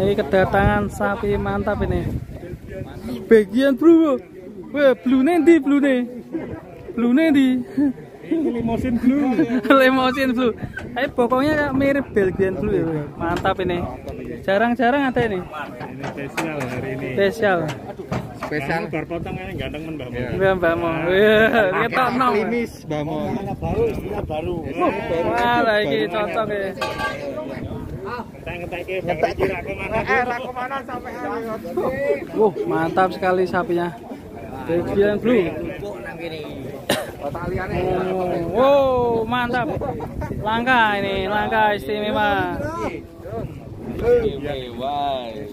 Ini kedatangan sapi mantap ini. Bagian bro. Wah, blue di. Blue di. Limousine blue. Limousine blue. Tapi pokoknya mirip Belgian blue ya. Mantap ini. Jarang-jarang ada ini. Ini spesial hari ini. Spesial. Spesial bar potongannya ganteng men Mbak Mo. Iya Mbak Mo. Iya, ketok nom. Klimis Mbak Mo. Baru, istilah baru. Wah, iki cocok ya. Ngetek kira aku mana sampai Mantap sekali sapinya. Belgian blue. Wow, mantap. Langka ini, langka istimewa.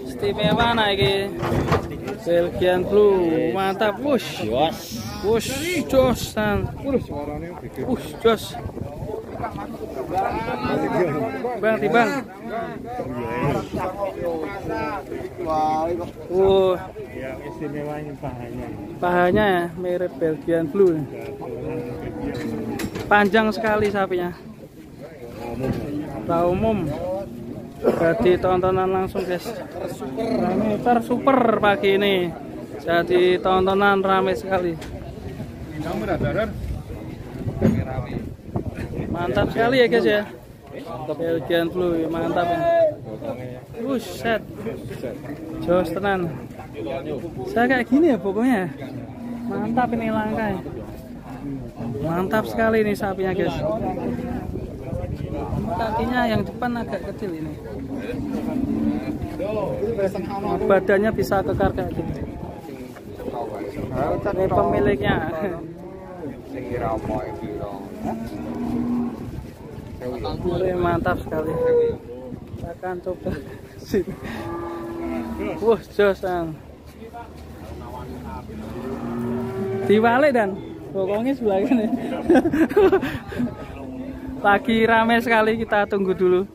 Istimewa nah iki. Belgian blue, mantap. Wush, jos. Jos. Bang, tibang. Yang istimewanya pahanya. Pahanya ya, mirip Belgian blue. Panjang sekali sapinya. Tak umum. Jadi tontonan langsung guys. Parameter super pagi ini. Jadi tontonan ramai sekali. Mantap sekali ya guys ya. Belgian blue mantap ya. Buset. Jos tenan. Saya kayak gini ya pokoknya. Mantap ini langka. Mantap sekali ini sapinya guys. Kakinya yang depan agak kecil ini. Badannya bisa kekar kayak gini. Ini pemiliknya. Mantap sekali. Saya akan coba sini. Wah, josan. Diwalik dan pokoknya sebelah ini. Lagi ramai sekali, kita tunggu dulu.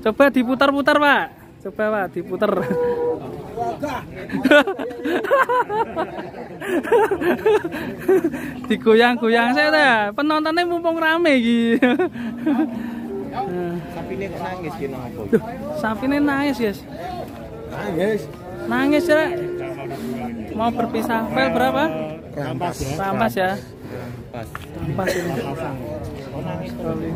Coba diputar-putar Pak. Coba Pak, diputar. Digoyang-goyang saya ya. Penontonnya mumpung rame gitu. Sapine kok nangis ki nang apa? Sapine nangis, guys. Nangis ya. Mau berpisah. File berapa? Rampas ya. Rampas ini. Nangis sekali.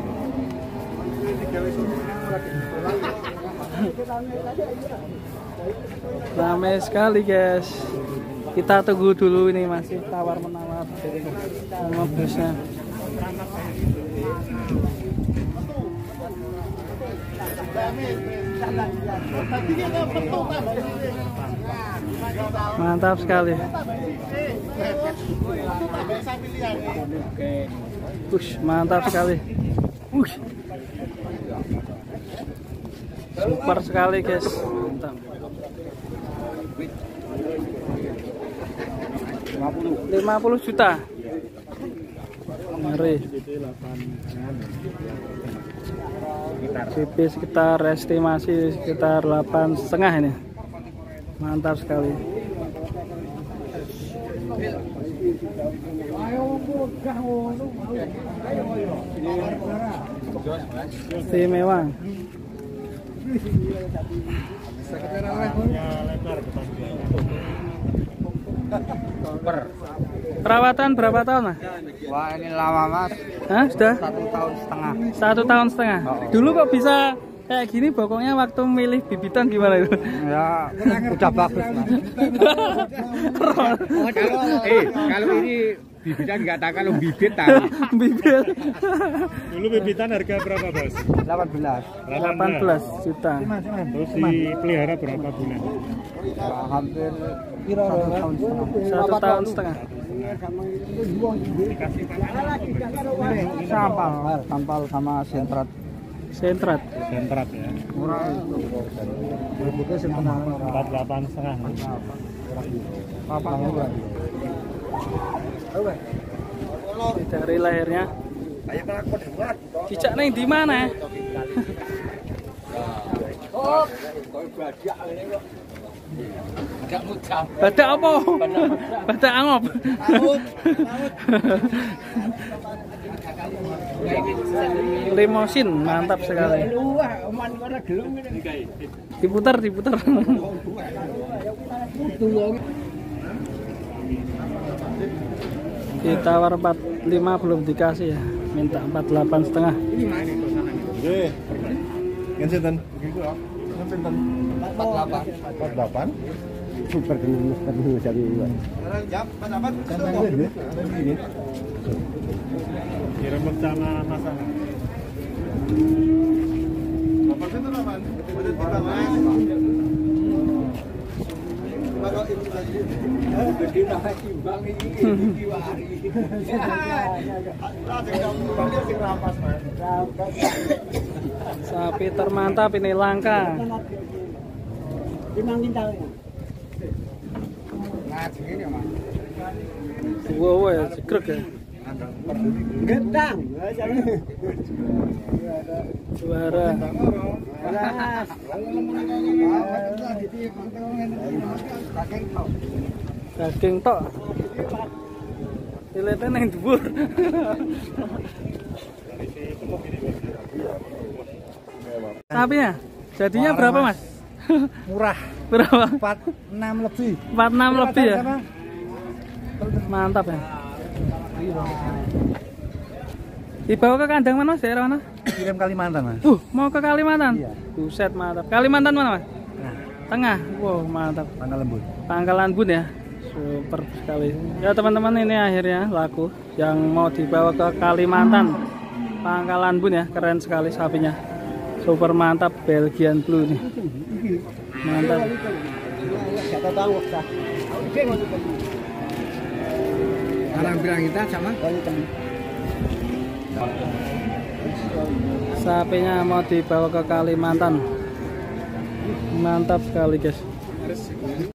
Ramai sekali guys. Kita tunggu dulu, ini masih tawar menawar sama busnya. Mantap sekali. Mantap sekali. Super sekali guys. Mantap. 50 juta. Ngeri. CP sekitar estimasi sekitar 8,5 ini. Mantap sekali. Istimewa. Perawatan berapa tahun Mas? Wah, ini lama Mas. Hah, sudah? 1 tahun setengah. 1 tahun setengah. Dulu kok bisa kayak gini pokoknya waktu milih bibitan gimana itu? Ya, udah bagus Mas. Kalau ini bibitan nggak tahu, kalau bibit tahu. Bibit. Dulu bibitan harga berapa Bos? 18 juta. Terus dipelihara berapa bulan? Hampir 1 tahun setengah. Dikasih sampal sama sentrat. Sentrat ya. Murah. 48,5. dari lahirnya. Cicak neng di mana? Badak apa? Badak angop. Limosin, mantap sekali. Diputar. Ditawar 45 belum dikasih ya, minta 48,5. Yang sinten? Yang sinten? 48. Super dulu jadi. Jam 48. Dirembek sama masalah. Apa itu namanya? Sapi termantap ini langka. Wow, cekrek ya. Gedang. Juara. Daging tok. Ilete nang dhuwur. Sapinya jadinya berapa, Mas? Murah. Berapa? 46 lebih. 46 lebih ya. Mantap ya. Dibawa ke kandang mana, Mas? Daerah mana? Kirim Kalimantan, Mas. Mau ke Kalimantan? Iya. Buset, mantap. Kalimantan mana, Mas? Nah, Tengah. Wow, mantap. Pangkalan Bun. Pangkalan Bun ya. Super sekali. Ya teman-teman, ini akhirnya laku yang mau dibawa ke Kalimantan. Pangkalan Bun ya, keren sekali sapinya. Super mantap, Belgian Blue nih. Mantap. Orang bilang kita sama. Sapinya mau dibawa ke Kalimantan. Mantap sekali, guys.